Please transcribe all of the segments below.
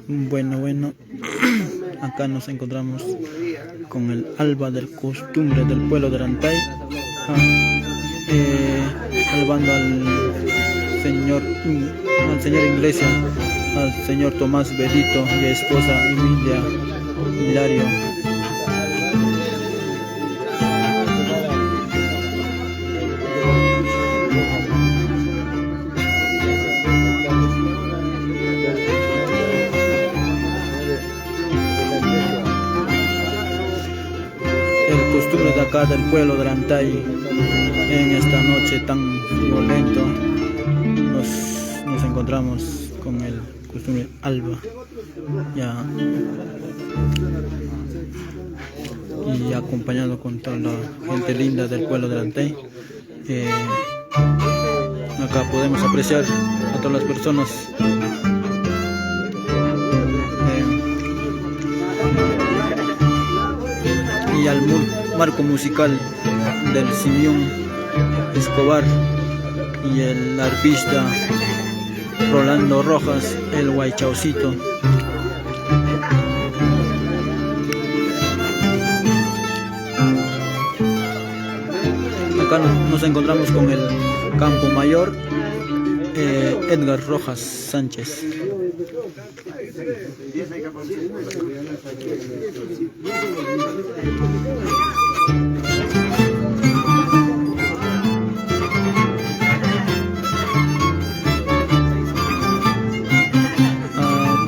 Bueno, acá nos encontramos con el alba del costumbre del pueblo de Rantay, alabando al señor Iglesia, al señor Tomás Belito y a esposa Emilia Hilario. Costumbre de acá del pueblo de Rantay, en esta noche tan violento nos encontramos con el costumbre alba y acompañado con toda la gente linda del pueblo de Rantay. Acá podemos apreciar a todas las personas y al marco musical del Simeón Escobar y el arpista Rolando Rojas, el Guaychaucito. Acá nos encontramos con el Campo Mayor, Edgar Rojas Sánchez.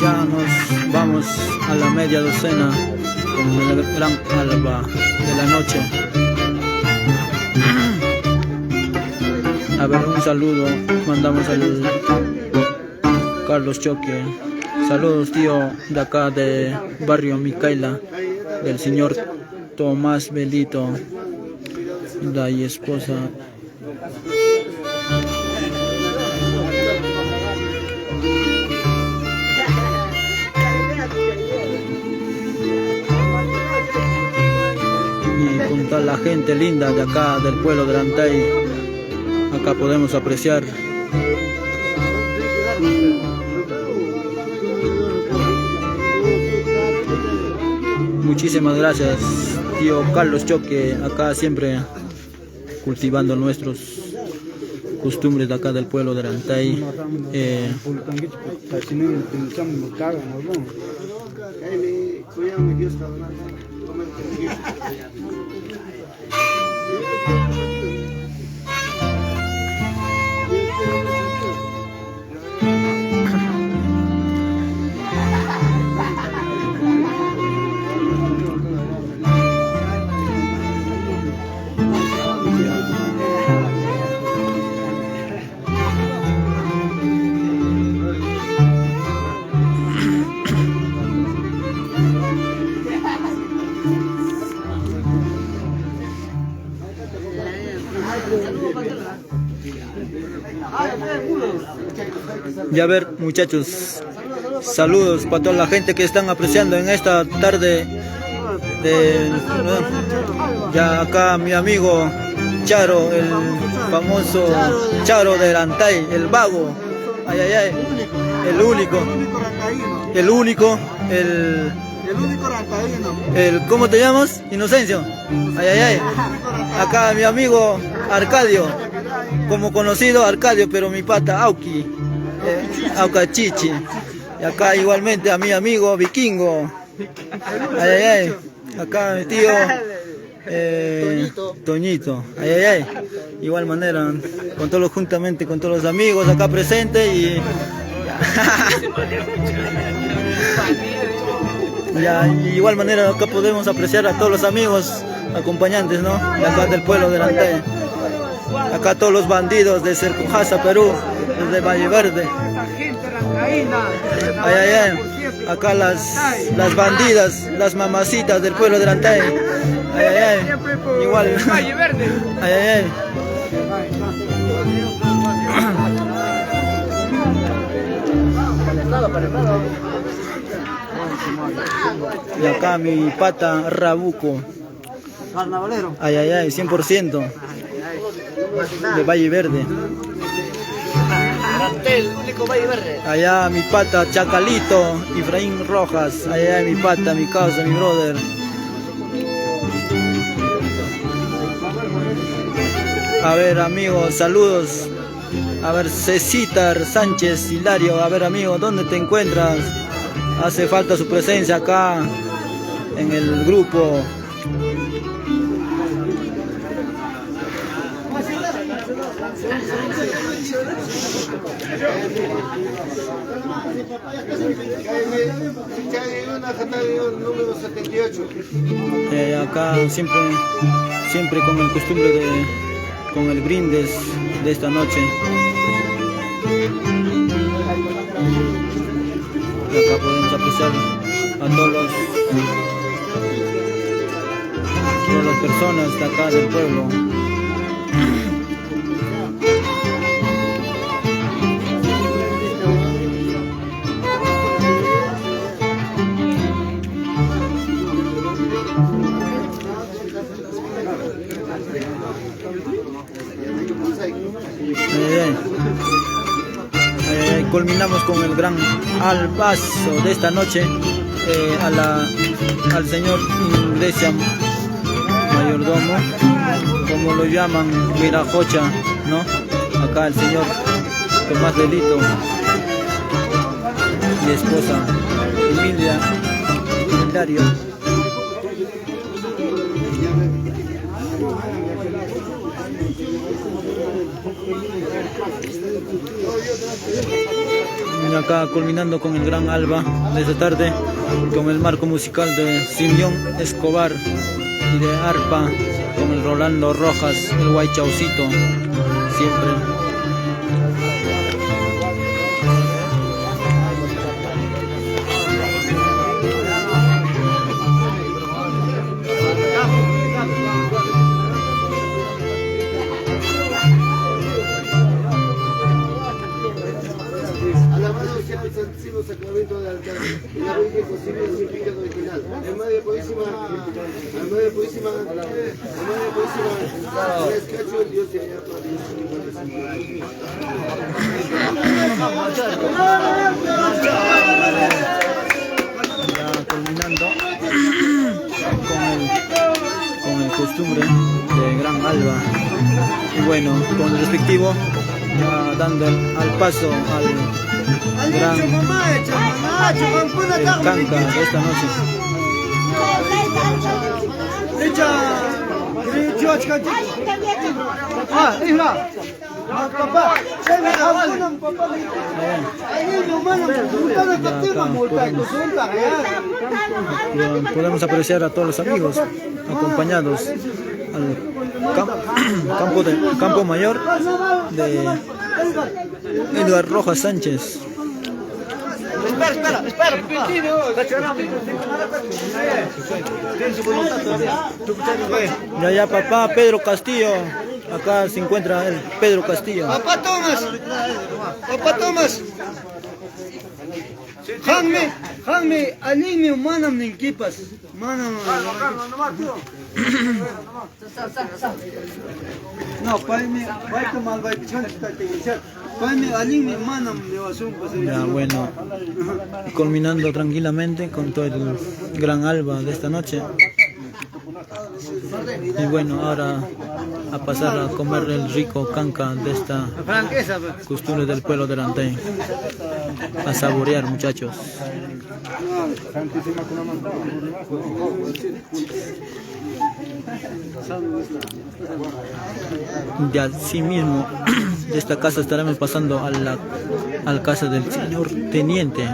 Ya nos vamos a la media docena con el gran alba de la noche. A ver, un saludo mandamos al Carlos Choque. Saludos, tío, de acá de barrio Micaela, del señor Tomás Belito y esposa. Y con toda la gente linda de acá del pueblo de Rantay, acá podemos apreciar muchísimas gracias, tío Carlos Choque, acá siempre cultivando nuestros costumbres de acá del pueblo de Rantay. Ya ver, muchachos, saludos para toda la gente que están apreciando en esta tarde ya acá mi amigo Charo, el famoso Charo de Rantay, el vago, el único ¿cómo te llamas? Inocencio, acá mi amigo Arcadio, como conocido Arcadio, pero mi pata Auki, Aucachichi, y acá igualmente a mi amigo Vikingo, acá mi tío Toñito, igual manera, con todos juntamente con todos los amigos acá presentes y y igual manera acá podemos apreciar a todos los amigos acompañantes, ¿no?, de acá del pueblo de Rantay. Acá todos los bandidos de Cercojasa, Perú, desde Valle Verde. Acá las bandidas, las mamacitas del pueblo de Rantay. Igual. Y acá mi pata Rabuco. Carnavalero. 100%. De Valle Verde. el único Valle Verde. Allá mi pata Chacalito, Efraín Rojas. Allá mi pata, mi causa, mi brother. A ver amigos, saludos. A ver Cecitar Sánchez Hilario. A ver amigos, ¿dónde te encuentras? Hace falta su presencia acá en el grupo. Número 78. Acá siempre con el costumbre con el brindes de esta noche. Acá podemos apreciar a todas las personas de acá del pueblo. Culminamos con el gran albazo de esta noche al señor Iglesia Mayordomo, como lo llaman, Mirajocha, ¿no? Acá el señor Tomás Delito y esposa Emilia Hilario. Y acá culminando con el gran alba de esta tarde, con el marco musical de Simeón Escobar y de arpa con el Rolando Rojas, el Guaychaucito, siempre. Santísimo Sacramento del altar, y la Virgen posible sin pecado original. Madre Purísima, Madre Purísima, Madre Purísima, rescacho el Dios y allá para Dios. Ya terminando con el costumbre de gran alba. Y bueno, con el respectivo, ya dando al paso al gran canca de esta noche. Podemos apreciar a todos los amigos acompañados al campo mayor de Eduardo Rojas Sánchez. Espera. Ya papá Pedro Castillo. Acá se encuentra el Pedro Castillo. Papá Tomás. Hanme, anime manam ninkipas. Manam. No, ya bueno, culminando tranquilamente con todo el gran alba de esta noche. Y bueno, ahora a pasar a comer el rico canca de esta costumbre del pueblo de Lantay. A saborear, muchachos. De así mismo, de esta casa estaremos pasando a la casa del señor teniente.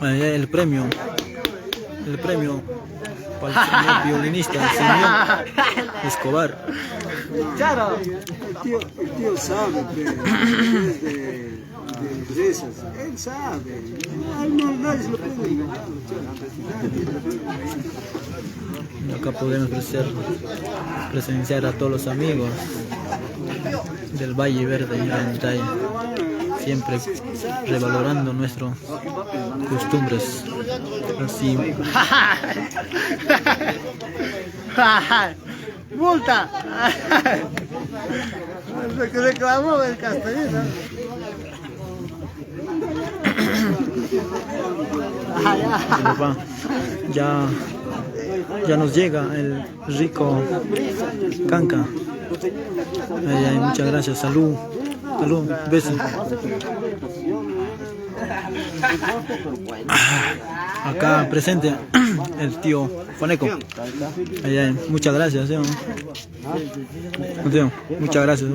El premio para el señor violinista, el señor Escobar. El tío sabe que es de empresas, él sabe. Nadie se lo puede inventar. Acá podemos presenciar a todos los amigos del Valle Verde y Lantay. siempre revalorando nuestras costumbres. Así. ¡Multa! Se reclamó el castellano. Papá, ya nos llega el rico canca. Ay, ay, muchas gracias, salud, besos. Acá presente el tío Faneco. Ay, ay, muchas gracias, tío. Muchas gracias.